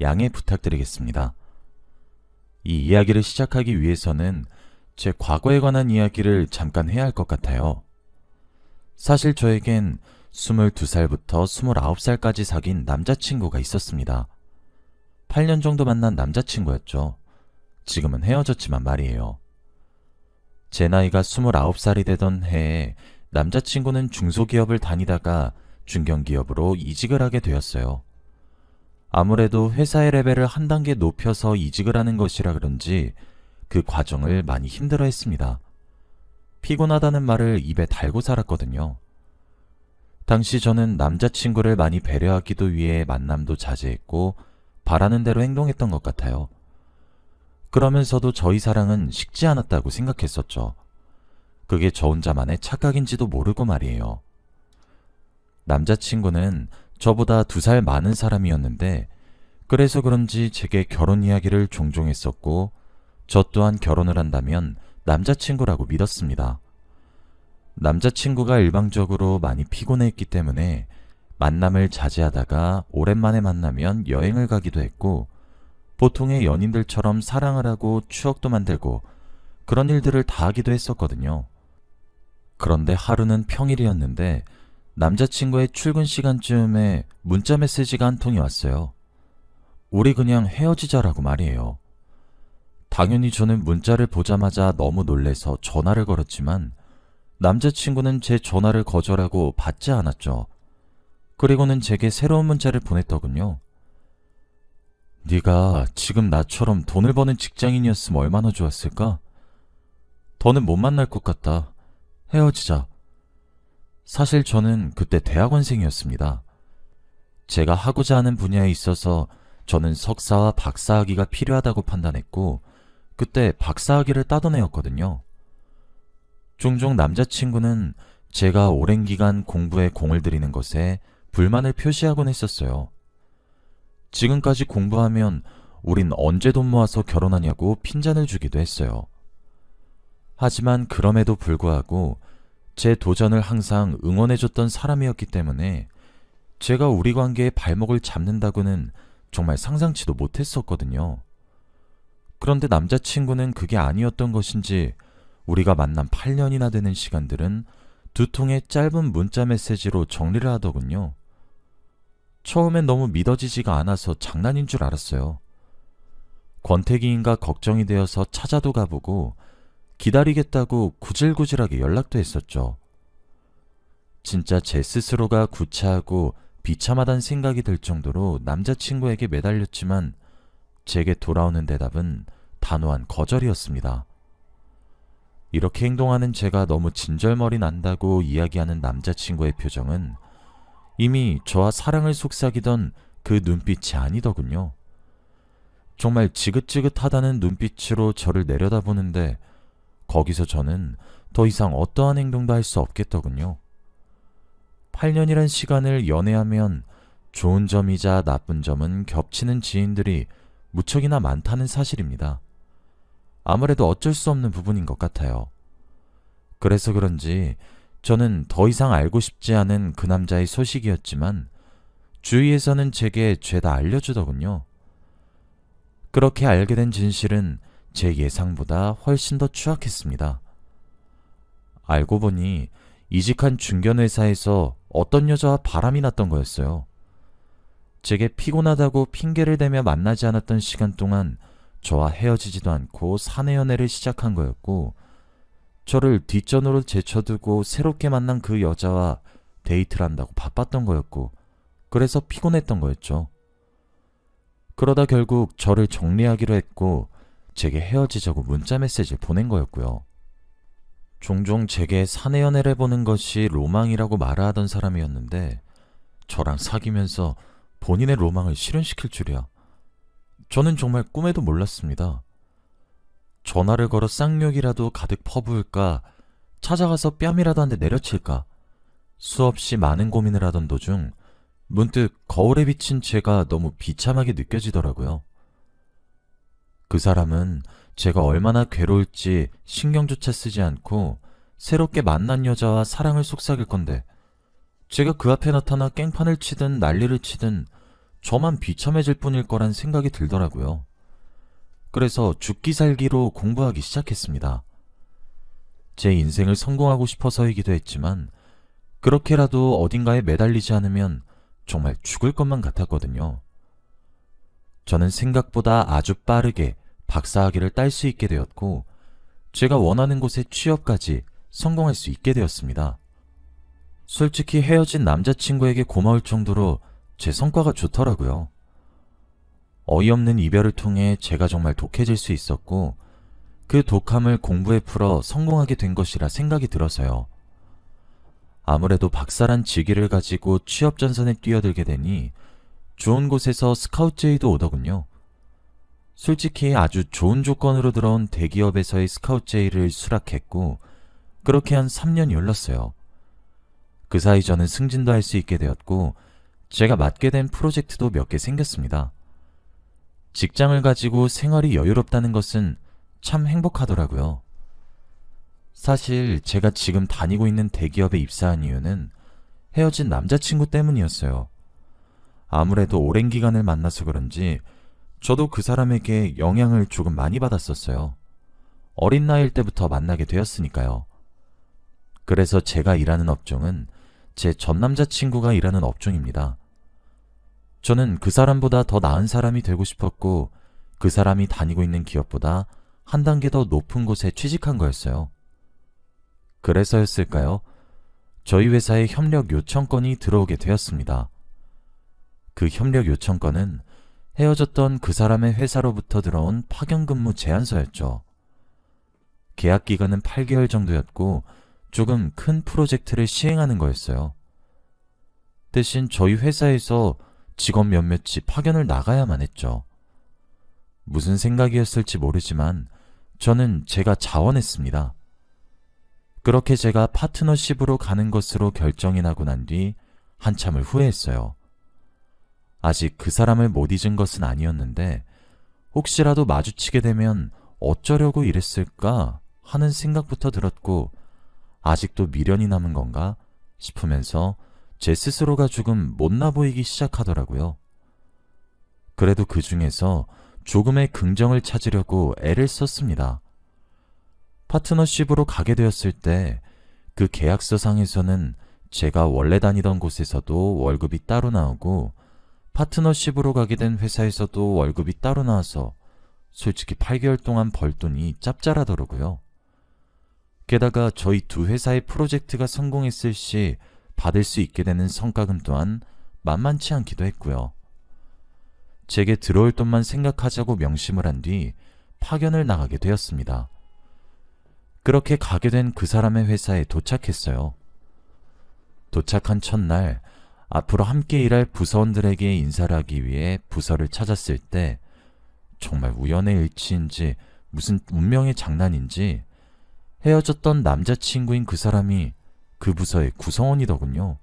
양해 부탁드리겠습니다. 이 이야기를 시작하기 위해서는 제 과거에 관한 이야기를 잠깐 해야 할 것 같아요. 사실 저에겐 22살부터 29살까지 사귄 남자친구가 있었습니다. 8년 정도 만난 남자친구였죠. 지금은 헤어졌지만 말이에요. 제 나이가 29살이 되던 해에 남자친구는 중소기업을 다니다가 중견기업으로 이직을 하게 되었어요. 아무래도 회사의 레벨을 한 단계 높여서 이직을 하는 것이라 그런지 그 과정을 많이 힘들어했습니다. 피곤하다는 말을 입에 달고 살았거든요. 당시 저는 남자친구를 많이 배려하기도 위해 만남도 자제했고 바라는 대로 행동했던 것 같아요. 그러면서도 저희 사랑은 식지 않았다고 생각했었죠. 그게 저 혼자만의 착각인지도 모르고 말이에요. 남자친구는 저보다 2살 많은 사람이었는데 그래서 그런지 제게 결혼 이야기를 종종 했었고 저 또한 결혼을 한다면 남자친구라고 믿었습니다. 남자친구가 일방적으로 많이 피곤했기 때문에 만남을 자제하다가 오랜만에 만나면 여행을 가기도 했고 보통의 연인들처럼 사랑을 하고 추억도 만들고 그런 일들을 다 하기도 했었거든요. 그런데 하루는 평일이었는데 남자친구의 출근 시간쯤에 문자 메시지가 한 통이 왔어요. 우리 그냥 헤어지자라고 말이에요. 당연히 저는 문자를 보자마자 너무 놀래서 전화를 걸었지만 남자친구는 제 전화를 거절하고 받지 않았죠. 그리고는 제게 새로운 문자를 보냈더군요. 네가 지금 나처럼 돈을 버는 직장인이었으면 얼마나 좋았을까? 더는 못 만날 것 같다. 헤어지자. 사실 저는 그때 대학원생이었습니다. 제가 하고자 하는 분야에 있어서 저는 석사와 박사학위가 필요하다고 판단했고 그때 박사학위를 따던 애였거든요. 종종 남자친구는 제가 오랜 기간 공부에 공을 들이는 것에 불만을 표시하곤 했었어요. 지금까지 공부하면 우린 언제 돈 모아서 결혼하냐고 핀잔을 주기도 했어요. 하지만 그럼에도 불구하고 제 도전을 항상 응원해줬던 사람이었기 때문에 제가 우리 관계에 발목을 잡는다고는 정말 상상치도 못했었거든요. 그런데 남자친구는 그게 아니었던 것인지 우리가 만난 8년이나 되는 시간들은 2통의 짧은 문자 메시지로 정리를 하더군요. 처음엔 너무 믿어지지가 않아서 장난인 줄 알았어요. 권태기인가 걱정이 되어서 찾아도 가보고 기다리겠다고 구질구질하게 연락도 했었죠. 진짜 제 스스로가 구차하고 비참하다는 생각이 들 정도로 남자친구에게 매달렸지만 제게 돌아오는 대답은 단호한 거절이었습니다. 이렇게 행동하는 제가 너무 진절머리 난다고 이야기하는 남자친구의 표정은 이미 저와 사랑을 속삭이던 그 눈빛이 아니더군요. 정말 지긋지긋하다는 눈빛으로 저를 내려다보는데 거기서 저는 더 이상 어떠한 행동도 할 수 없겠더군요. 8년이란 시간을 연애하면 좋은 점이자 나쁜 점은 겹치는 지인들이 무척이나 많다는 사실입니다. 아무래도 어쩔 수 없는 부분인 것 같아요. 그래서 그런지 저는 더 이상 알고 싶지 않은 그 남자의 소식이었지만 주위에서는 제게 죄다 알려주더군요. 그렇게 알게 된 진실은 제 예상보다 훨씬 더 추악했습니다. 알고 보니 이직한 중견회사에서 어떤 여자와 바람이 났던 거였어요. 제게 피곤하다고 핑계를 대며 만나지 않았던 시간 동안 저와 헤어지지도 않고 사내 연애를 시작한 거였고 저를 뒷전으로 제쳐두고 새롭게 만난 그 여자와 데이트를 한다고 바빴던 거였고 그래서 피곤했던 거였죠. 그러다 결국 저를 정리하기로 했고 제게 헤어지자고 문자 메시지를 보낸 거였고요. 종종 제게 사내 연애를 해보는 것이 로망이라고 말하던 사람이었는데 저랑 사귀면서 본인의 로망을 실현시킬 줄이야. 저는 정말 꿈에도 몰랐습니다. 전화를 걸어 쌍욕이라도 가득 퍼부을까, 찾아가서 뺨이라도 한 대 내려칠까, 수없이 많은 고민을 하던 도중 문득 거울에 비친 제가 너무 비참하게 느껴지더라고요. 그 사람은 제가 얼마나 괴로울지 신경조차 쓰지 않고 새롭게 만난 여자와 사랑을 속삭일 건데 제가 그 앞에 나타나 깽판을 치든 난리를 치든 저만 비참해질 뿐일 거란 생각이 들더라고요. 그래서 죽기 살기로 공부하기 시작했습니다. 제 인생을 성공하고 싶어서이기도 했지만 그렇게라도 어딘가에 매달리지 않으면 정말 죽을 것만 같았거든요. 저는 생각보다 아주 빠르게 박사학위를 딸 수 있게 되었고 제가 원하는 곳에 취업까지 성공할 수 있게 되었습니다. 솔직히 헤어진 남자친구에게 고마울 정도로 제 성과가 좋더라고요. 어이없는 이별을 통해 제가 정말 독해질 수 있었고 그 독함을 공부에 풀어 성공하게 된 것이라 생각이 들어서요. 아무래도 박사란 직위를 가지고 취업 전선에 뛰어들게 되니 좋은 곳에서 스카우트 제의도 오더군요. 솔직히 아주 좋은 조건으로 들어온 대기업에서의 스카우트 제의를 수락했고 그렇게 한 3년이 흘렀어요. 그 사이 저는 승진도 할 수 있게 되었고 제가 맡게 된 프로젝트도 몇 개 생겼습니다. 직장을 가지고 생활이 여유롭다는 것은 참 행복하더라고요. 사실 제가 지금 다니고 있는 대기업에 입사한 이유는 헤어진 남자친구 때문이었어요. 아무래도 오랜 기간을 만나서 그런지 저도 그 사람에게 영향을 조금 많이 받았었어요. 어린 나이일 때부터 만나게 되었으니까요. 그래서 제가 일하는 업종은 제 전 남자친구가 일하는 업종입니다. 저는 그 사람보다 더 나은 사람이 되고 싶었고 그 사람이 다니고 있는 기업보다 한 단계 더 높은 곳에 취직한 거였어요. 그래서였을까요? 저희 회사에 협력 요청건이 들어오게 되었습니다. 그 협력 요청건은 헤어졌던 그 사람의 회사로부터 들어온 파견 근무 제안서였죠. 계약 기간은 8개월 정도였고 조금 큰 프로젝트를 시행하는 거였어요. 대신 저희 회사에서 직원 몇몇이 파견을 나가야만 했죠. 무슨 생각이었을지 모르지만 저는 제가 자원했습니다. 그렇게 제가 파트너십으로 가는 것으로 결정이 나고 난 뒤 한참을 후회했어요. 아직 그 사람을 못 잊은 것은 아니었는데 혹시라도 마주치게 되면 어쩌려고 이랬을까 하는 생각부터 들었고 아직도 미련이 남은 건가 싶으면서 제 스스로가 조금 못나 보이기 시작하더라고요. 그래도 그 중에서 조금의 긍정을 찾으려고 애를 썼습니다. 파트너십으로 가게 되었을 때 그 계약서상에서는 제가 원래 다니던 곳에서도 월급이 따로 나오고 파트너십으로 가게 된 회사에서도 월급이 따로 나와서 솔직히 8개월 동안 벌 돈이 짭짤하더라고요. 게다가 저희 두 회사의 프로젝트가 성공했을 시 받을 수 있게 되는 성과금 또한 만만치 않기도 했고요. 제게 들어올 돈만 생각하자고 명심을 한 뒤 파견을 나가게 되었습니다. 그렇게 가게 된 그 사람의 회사에 도착했어요. 도착한 첫날 앞으로 함께 일할 부서원들에게 인사를 하기 위해 부서를 찾았을 때 정말 우연의 일치인지 무슨 운명의 장난인지 헤어졌던 남자친구인 그 사람이 그 부서의 구성원이더군요.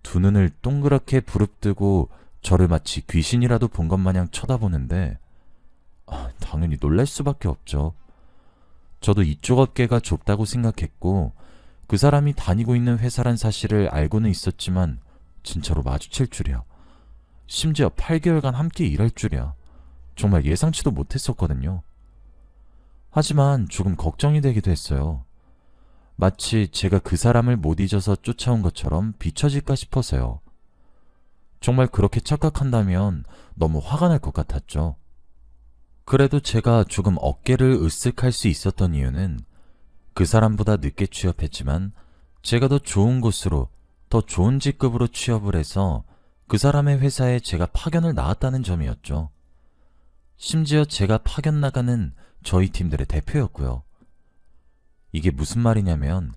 두 눈을 동그랗게 부릅뜨고 저를 마치 귀신이라도 본 것 마냥 쳐다보는데 당연히 놀랄 수밖에 없죠. 저도 이쪽 업계가 좁다고 생각했고 그 사람이 다니고 있는 회사란 사실을 알고는 있었지만 진짜로 마주칠 줄이야. 심지어 8개월간 함께 일할 줄이야. 정말 예상치도 못했었거든요. 하지만 조금 걱정이 되기도 했어요. 마치 제가 그 사람을 못 잊어서 쫓아온 것처럼 비춰질까 싶어서요. 정말 그렇게 착각한다면 너무 화가 날 것 같았죠. 그래도 제가 조금 어깨를 으쓱할 수 있었던 이유는 그 사람보다 늦게 취업했지만 제가 더 좋은 곳으로 더 좋은 직급으로 취업을 해서 그 사람의 회사에 제가 파견을 나왔다는 점이었죠. 심지어 제가 파견 나가는 저희 팀들의 대표였고요. 이게 무슨 말이냐면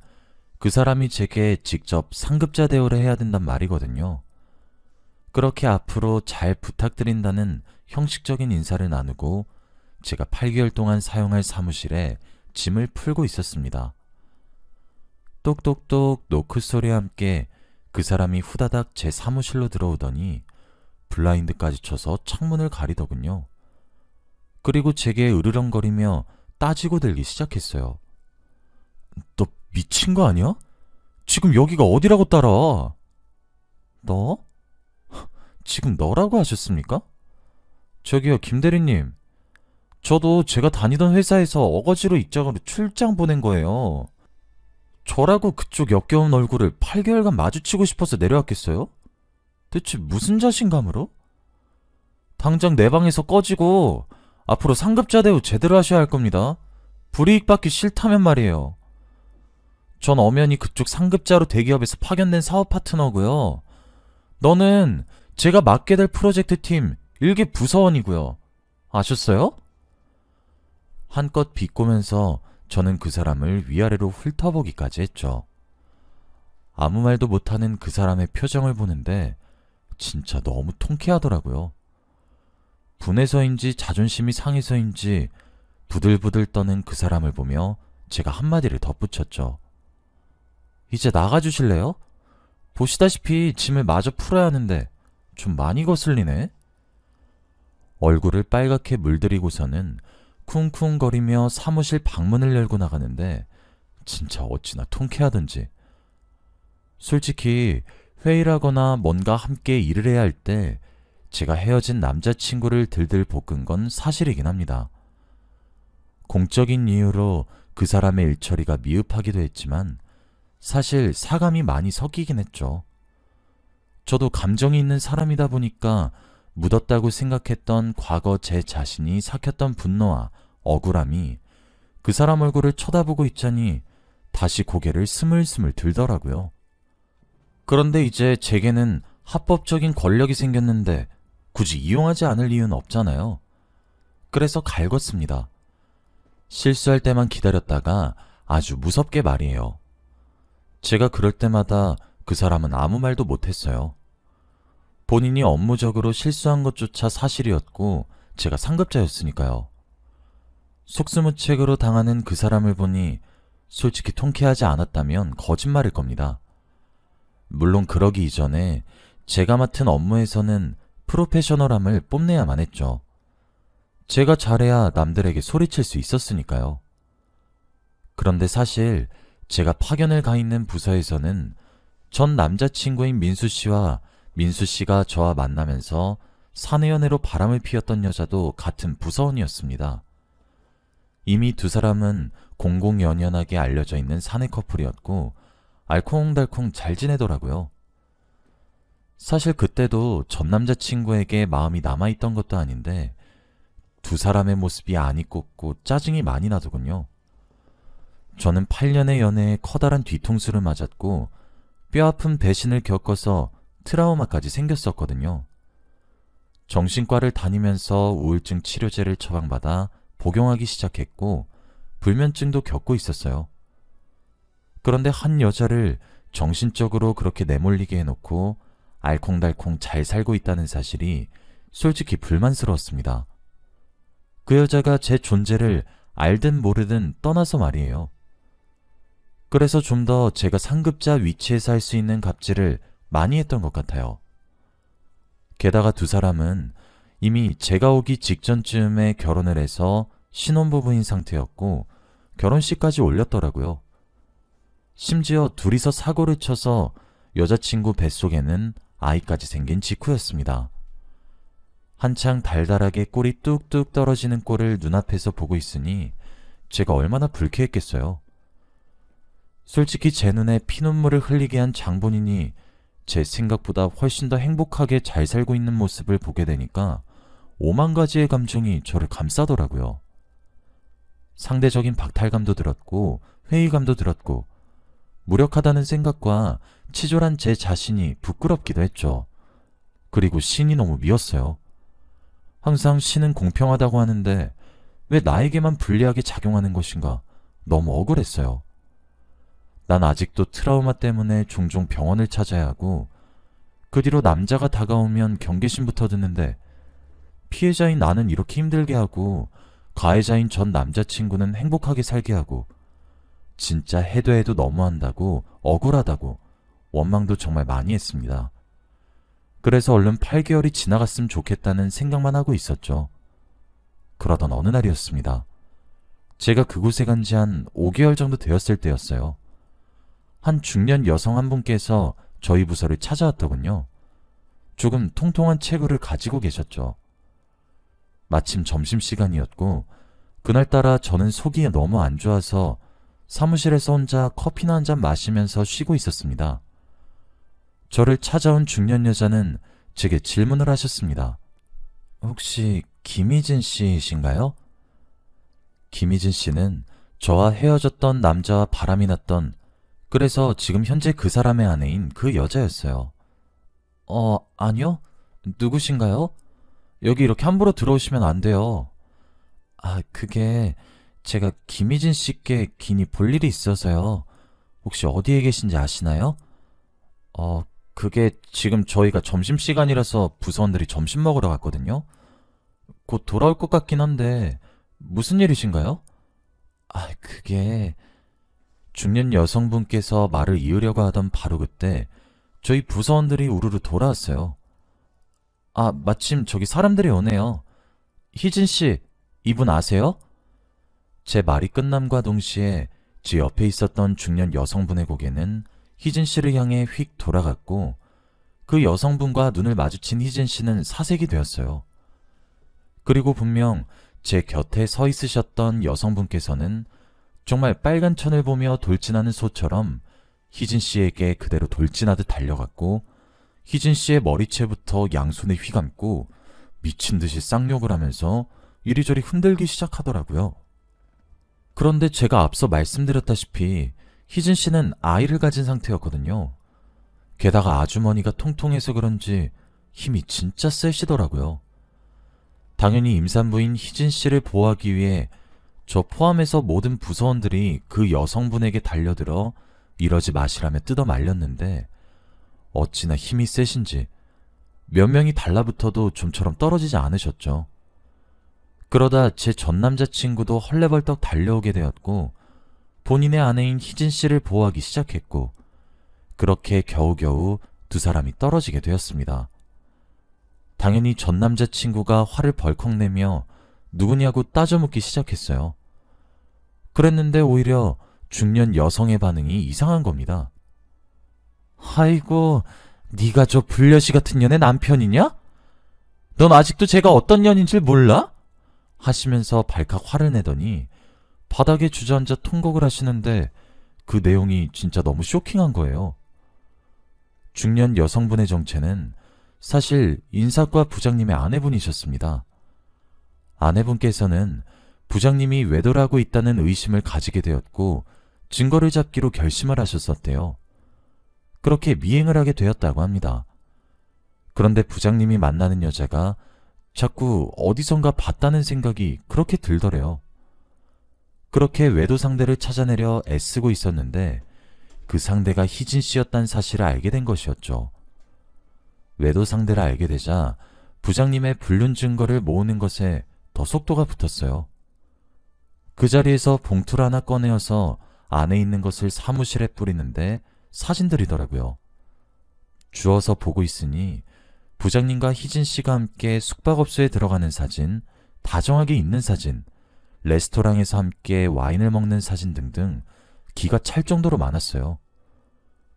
그 사람이 제게 직접 상급자 대우를 해야 된단 말이거든요. 그렇게 앞으로 잘 부탁드린다는 형식적인 인사를 나누고 제가 8개월 동안 사용할 사무실에 짐을 풀고 있었습니다. 똑똑똑 노크 소리와 함께 그 사람이 후다닥 제 사무실로 들어오더니 블라인드까지 쳐서 창문을 가리더군요. 그리고 제게 으르렁거리며 따지고 들기 시작했어요. 너 미친 거 아니야? 지금 여기가 어디라고 따라? 너? 지금 너라고 하셨습니까? 저기요, 김 대리님. 저도 제가 다니던 회사에서 어거지로 입장으로 출장 보낸 거예요. 저라고 그쪽 역겨운 얼굴을 8개월간 마주치고 싶어서 내려왔겠어요? 대체 무슨 자신감으로? 당장 내 방에서 꺼지고 앞으로 상급자 대우 제대로 하셔야 할 겁니다. 불이익 받기 싫다면 말이에요. 전 엄연히 그쪽 상급자로 대기업에서 파견된 사업 파트너고요. 너는 제가 맡게 될 프로젝트 팀 일개 부서원이고요. 아셨어요? 한껏 비꼬면서 저는 그 사람을 위아래로 훑어보기까지 했죠. 아무 말도 못하는 그 사람의 표정을 보는데 진짜 너무 통쾌하더라고요. 분해서인지 자존심이 상해서인지 부들부들 떠는 그 사람을 보며 제가 한마디를 덧붙였죠. 이제 나가주실래요? 보시다시피 짐을 마저 풀어야 하는데 좀 많이 거슬리네. 얼굴을 빨갛게 물들이고서는 쿵쿵거리며 사무실 방문을 열고 나가는데 진짜 어찌나 통쾌하던지. 솔직히 회의라거나 뭔가 함께 일을 해야 할 때 제가 헤어진 남자친구를 들들 볶은 건 사실이긴 합니다. 공적인 이유로 그 사람의 일처리가 미흡하기도 했지만 사실 사감이 많이 섞이긴 했죠. 저도 감정이 있는 사람이다 보니까 묻었다고 생각했던 과거 제 자신이 삭혔던 분노와 억울함이 그 사람 얼굴을 쳐다보고 있자니 다시 고개를 스물스물 들더라고요. 그런데 이제 제게는 합법적인 권력이 생겼는데 굳이 이용하지 않을 이유는 없잖아요. 그래서 갈궜습니다. 실수할 때만 기다렸다가 아주 무섭게 말이에요. 제가 그럴 때마다 그 사람은 아무 말도 못했어요. 본인이 업무적으로 실수한 것조차 사실이었고 제가 상급자였으니까요. 속수무책으로 당하는 그 사람을 보니 솔직히 통쾌하지 않았다면 거짓말일 겁니다. 물론 그러기 이전에 제가 맡은 업무에서는 프로페셔널함을 뽐내야만 했죠. 제가 잘해야 남들에게 소리칠 수 있었으니까요. 그런데 사실 제가 파견을 가 있는 부서에서는 전 남자친구인 민수 씨와 민수 씨가 저와 만나면서 사내연애로 바람을 피웠던 여자도 같은 부서원이었습니다. 이미 두 사람은 공공연연하게 알려져 있는 사내 커플이었고 알콩달콩 잘 지내더라고요. 사실 그때도 전 남자친구에게 마음이 남아있던 것도 아닌데 두 사람의 모습이 안이 꽂고 짜증이 많이 나더군요. 저는 8년의 연애에 커다란 뒤통수를 맞았고 뼈아픈 배신을 겪어서 트라우마까지 생겼었거든요. 정신과를 다니면서 우울증 치료제를 처방받아 복용하기 시작했고 불면증도 겪고 있었어요. 그런데 한 여자를 정신적으로 그렇게 내몰리게 해놓고 알콩달콩 잘 살고 있다는 사실이 솔직히 불만스러웠습니다. 그 여자가 제 존재를 알든 모르든 떠나서 말이에요. 그래서 좀 더 제가 상급자 위치에서 할 수 있는 갑질을 많이 했던 것 같아요. 게다가 두 사람은 이미 제가 오기 직전쯤에 결혼을 해서 신혼부부인 상태였고 결혼식까지 올렸더라고요. 심지어 둘이서 사고를 쳐서 여자친구 뱃속에는 아이까지 생긴 직후였습니다. 한창 달달하게 꿀이 뚝뚝 떨어지는 꼴을 눈앞에서 보고 있으니 제가 얼마나 불쾌했겠어요. 솔직히 제 눈에 피눈물을 흘리게 한 장본인이 제 생각보다 훨씬 더 행복하게 잘 살고 있는 모습을 보게 되니까 5만 가지의 감정이 저를 감싸더라고요. 상대적인 박탈감도 들었고 회의감도 들었고 무력하다는 생각과 치졸한 제 자신이 부끄럽기도 했죠. 그리고 신이 너무 미웠어요. 항상 신은 공평하다고 하는데 왜 나에게만 불리하게 작용하는 것인가 너무 억울했어요. 난 아직도 트라우마 때문에 종종 병원을 찾아야 하고 그 뒤로 남자가 다가오면 경계심부터 드는데 피해자인 나는 이렇게 힘들게 하고 가해자인 전 남자친구는 행복하게 살게 하고 진짜 해도 해도 너무한다고 억울하다고 원망도 정말 많이 했습니다. 그래서 얼른 8개월이 지나갔으면 좋겠다는 생각만 하고 있었죠. 그러던 어느 날이었습니다. 제가 그곳에 간 지 한 5개월 정도 되었을 때였어요. 한 중년 여성 한 분께서 저희 부서를 찾아왔더군요. 조금 통통한 체구를 가지고 계셨죠. 마침 점심시간이었고 그날따라 저는 속이 너무 안 좋아서 사무실에서 혼자 커피나 한 잔 마시면서 쉬고 있었습니다. 저를 찾아온 중년 여자는 제게 질문을 하셨습니다. 혹시 김희진 씨이신가요? 김희진 씨는 저와 헤어졌던 남자와 바람이 났던, 그래서 지금 현재 그 사람의 아내인 그 여자였어요. 아니요? 누구신가요? 여기 이렇게 함부로 들어오시면 안 돼요. 그게 제가 김희진 씨께 긴히 볼 일이 있어서요. 혹시 어디에 계신지 아시나요? 그게 지금 저희가 점심시간이라서 부서원들이 점심 먹으러 갔거든요. 곧 돌아올 것 같긴 한데 무슨 일이신가요? 그게 중년 여성분께서 말을 이으려고 하던 바로 그때 저희 부서원들이 우르르 돌아왔어요. 마침 저기 사람들이 오네요. 희진 씨, 이분 아세요? 제 말이 끝남과 동시에 제 옆에 있었던 중년 여성분의 고개는 희진 씨를 향해 휙 돌아갔고 그 여성분과 눈을 마주친 희진 씨는 사색이 되었어요. 그리고 분명 제 곁에 서 있으셨던 여성분께서는 정말 빨간 천을 보며 돌진하는 소처럼 희진 씨에게 그대로 돌진하듯 달려갔고 희진 씨의 머리채부터 양손에 휘감고 미친 듯이 쌍욕을 하면서 이리저리 흔들기 시작하더라고요. 그런데 제가 앞서 말씀드렸다시피 희진 씨는 아이를 가진 상태였거든요. 게다가 아주머니가 통통해서 그런지 힘이 진짜 세시더라고요. 당연히 임산부인 희진 씨를 보호하기 위해 저 포함해서 모든 부서원들이 그 여성분에게 달려들어 이러지 마시라며 뜯어 말렸는데 어찌나 힘이 세신지 몇 명이 달라붙어도 좀처럼 떨어지지 않으셨죠. 그러다 제 전 남자친구도 헐레벌떡 달려오게 되었고 본인의 아내인 희진 씨를 보호하기 시작했고 그렇게 겨우겨우 두 사람이 떨어지게 되었습니다. 당연히 전 남자친구가 화를 벌컥 내며 누구냐고 따져묻기 시작했어요. 그랬는데 오히려 중년 여성의 반응이 이상한 겁니다. 아이고, 네가 저 불려시 같은 년의 남편이냐? 넌 아직도 제가 어떤 년인지 몰라? 하시면서 발칵 화를 내더니 바닥에 주저앉아 통곡을 하시는데 그 내용이 진짜 너무 쇼킹한 거예요. 중년 여성분의 정체는 사실 인사과 부장님의 아내분이셨습니다. 아내분께서는 부장님이 외도라고 있다는 의심을 가지게 되었고 증거를 잡기로 결심을 하셨었대요. 그렇게 미행을 하게 되었다고 합니다. 그런데 부장님이 만나는 여자가 자꾸 어디선가 봤다는 생각이 그렇게 들더래요. 그렇게 외도 상대를 찾아내려 애쓰고 있었는데 그 상대가 희진 씨였다는 사실을 알게 된 것이었죠. 외도 상대를 알게 되자 부장님의 불륜 증거를 모으는 것에 더 속도가 붙었어요. 그 자리에서 봉투를 하나 꺼내어서 안에 있는 것을 사무실에 뿌리는데 사진들이더라고요. 주워서 보고 있으니 부장님과 희진 씨가 함께 숙박업소에 들어가는 사진, 다정하게 있는 사진, 레스토랑에서 함께 와인을 먹는 사진 등등 기가 찰 정도로 많았어요.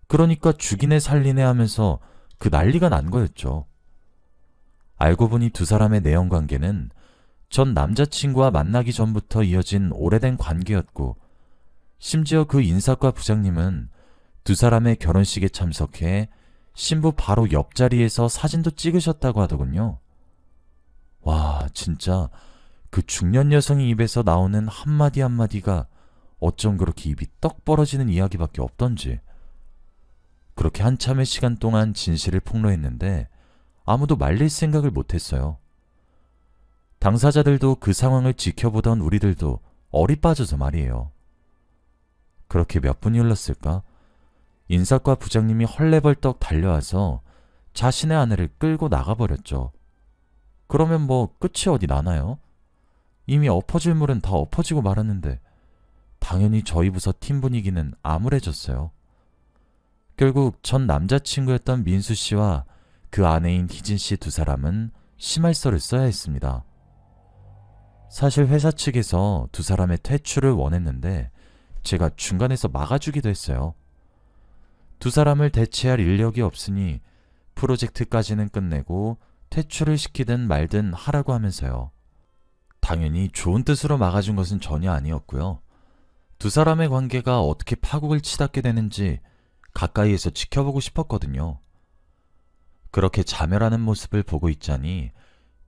그러니까 죽이네 살리네 하면서 그 난리가 난 거였죠. 알고 보니 두 사람의 내연관계는 전 남자친구와 만나기 전부터 이어진 오래된 관계였고 심지어 그 인사과 부장님은 두 사람의 결혼식에 참석해 신부 바로 옆자리에서 사진도 찍으셨다고 하더군요. 와, 진짜 그 중년 여성의 입에서 나오는 한마디 한마디가 어쩜 그렇게 입이 떡 벌어지는 이야기밖에 없던지. 그렇게 한참의 시간 동안 진실을 폭로했는데 아무도 말릴 생각을 못했어요. 당사자들도 그 상황을 지켜보던 우리들도 얼이 빠져서 말이에요. 그렇게 몇 분이 흘렀을까? 인사과 부장님이 헐레벌떡 달려와서 자신의 아내를 끌고 나가버렸죠. 그러면 뭐 끝이 어디 나나요? 이미 엎어질 물은 다 엎어지고 말았는데 당연히 저희 부서 팀 분위기는 암울해졌어요. 결국 전 남자친구였던 민수 씨와 그 아내인 희진 씨 두 사람은 심할서를 써야 했습니다. 사실 회사 측에서 두 사람의 퇴출을 원했는데 제가 중간에서 막아주기도 했어요. 두 사람을 대체할 인력이 없으니 프로젝트까지는 끝내고 퇴출을 시키든 말든 하라고 하면서요. 당연히 좋은 뜻으로 막아준 것은 전혀 아니었고요. 두 사람의 관계가 어떻게 파국을 치닫게 되는지 가까이에서 지켜보고 싶었거든요. 그렇게 자멸하는 모습을 보고 있자니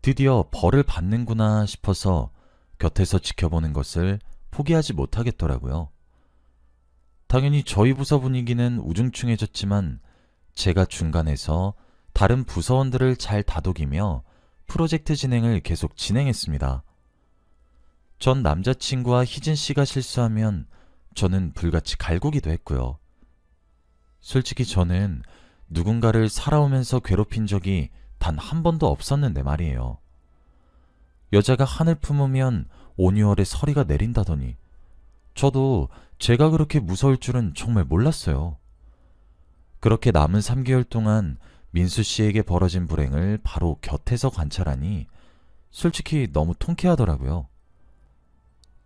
드디어 벌을 받는구나 싶어서 곁에서 지켜보는 것을 포기하지 못하겠더라고요. 당연히 저희 부서 분위기는 우중충해졌지만 제가 중간에서 다른 부서원들을 잘 다독이며 프로젝트 진행을 계속 진행했습니다. 전 남자친구와 희진 씨가 실수하면 저는 불같이 갈구기도 했고요. 솔직히 저는 누군가를 살아오면서 괴롭힌 적이 단 한 번도 없었는데 말이에요. 여자가 한을 품으면 온유월에 서리가 내린다더니 저도 제가 그렇게 무서울 줄은 정말 몰랐어요. 그렇게 남은 3개월 동안 민수 씨에게 벌어진 불행을 바로 곁에서 관찰하니 솔직히 너무 통쾌하더라고요.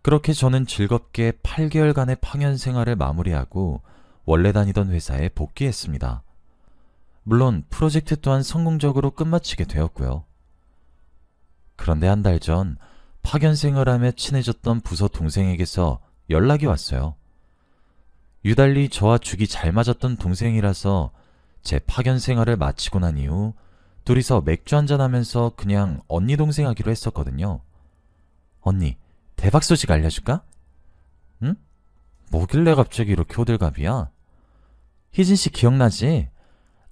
그렇게 저는 즐겁게 8개월간의 파견 생활을 마무리하고 원래 다니던 회사에 복귀했습니다. 물론 프로젝트 또한 성공적으로 끝마치게 되었고요. 그런데 한 달 전 파견 생활하며 친해졌던 부서 동생에게서 연락이 왔어요. 유달리 저와 죽이 잘 맞았던 동생이라서 제 파견 생활을 마치고 난 이후 둘이서 맥주 한잔하면서 그냥 언니 동생 하기로 했었거든요. 언니, 대박 소식 알려줄까? 응? 뭐길래 갑자기 이렇게 호들갑이야? 희진 씨 기억나지?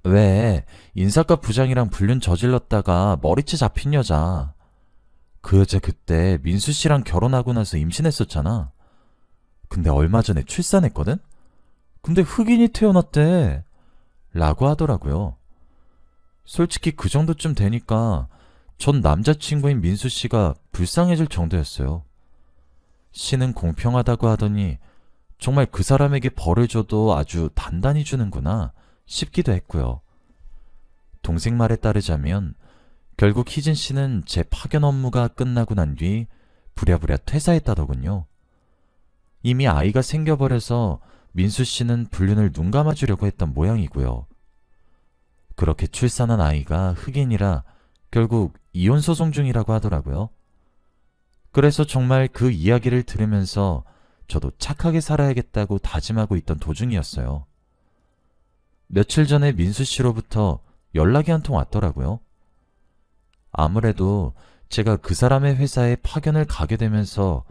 왜 인사과 부장이랑 불륜 저질렀다가 머리채 잡힌 여자. 그 여자 그때 민수 씨랑 결혼하고 나서 임신했었잖아. 근데 얼마 전에 출산했거든? 근데 흑인이 태어났대. 라고 하더라고요. 솔직히 그 정도쯤 되니까 전 남자친구인 민수 씨가 불쌍해질 정도였어요. 씨는 공평하다고 하더니 정말 그 사람에게 벌을 줘도 아주 단단히 주는구나 싶기도 했고요. 동생 말에 따르자면 결국 희진 씨는 제 파견 업무가 끝나고 난 뒤 부랴부랴 퇴사했다더군요. 이미 아이가 생겨버려서 민수 씨는 불륜을 눈 감아주려고 했던 모양이고요. 그렇게 출산한 아이가 흑인이라 결국 이혼 소송 중이라고 하더라고요. 그래서 정말 그 이야기를 들으면서 저도 착하게 살아야겠다고 다짐하고 있던 도중이었어요. 며칠 전에 민수 씨로부터 연락이 한 통 왔더라고요. 아무래도 제가 그 사람의 회사에 파견을 가게 되면서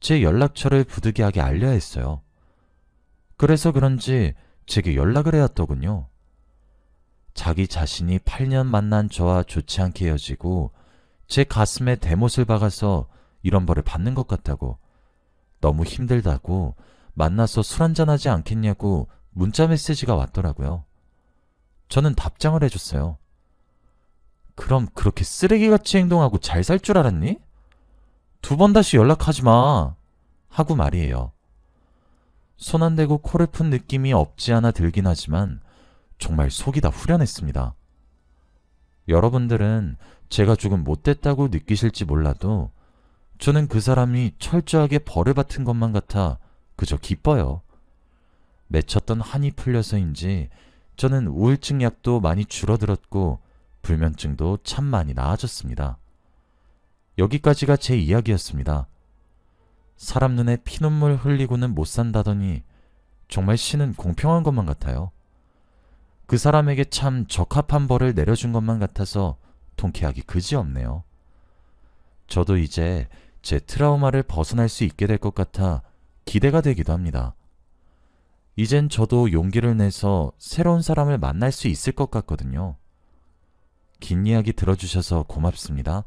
제 연락처를 부득이하게 알려야 했어요. 그래서 그런지 제게 연락을 해왔더군요. 자기 자신이 8년 만난 저와 좋지 않게 헤어지고 제 가슴에 대못을 박아서 이런 벌을 받는 것 같다고, 너무 힘들다고 만나서 술 한잔하지 않겠냐고 문자 메시지가 왔더라고요. 저는 답장을 해줬어요. 그럼 그렇게 쓰레기같이 행동하고 잘 살 줄 알았니? 2번 다시 연락하지 마. 하고 말이에요. 손 안 대고 코를 푼 느낌이 없지 않아 들긴 하지만 정말 속이 다 후련했습니다. 여러분들은 제가 조금 못됐다고 느끼실지 몰라도 저는 그 사람이 철저하게 벌을 받은 것만 같아 그저 기뻐요. 맺혔던 한이 풀려서인지 저는 우울증 약도 많이 줄어들었고 불면증도 참 많이 나아졌습니다. 여기까지가 제 이야기였습니다. 사람 눈에 피눈물 흘리고는 못 산다더니 정말 씨는 공평한 것만 같아요. 그 사람에게 참 적합한 벌을 내려준 것만 같아서 통쾌하기 그지없네요. 저도 이제 제 트라우마를 벗어날 수 있게 될 것 같아 기대가 되기도 합니다. 이젠 저도 용기를 내서 새로운 사람을 만날 수 있을 것 같거든요. 긴 이야기 들어주셔서 고맙습니다.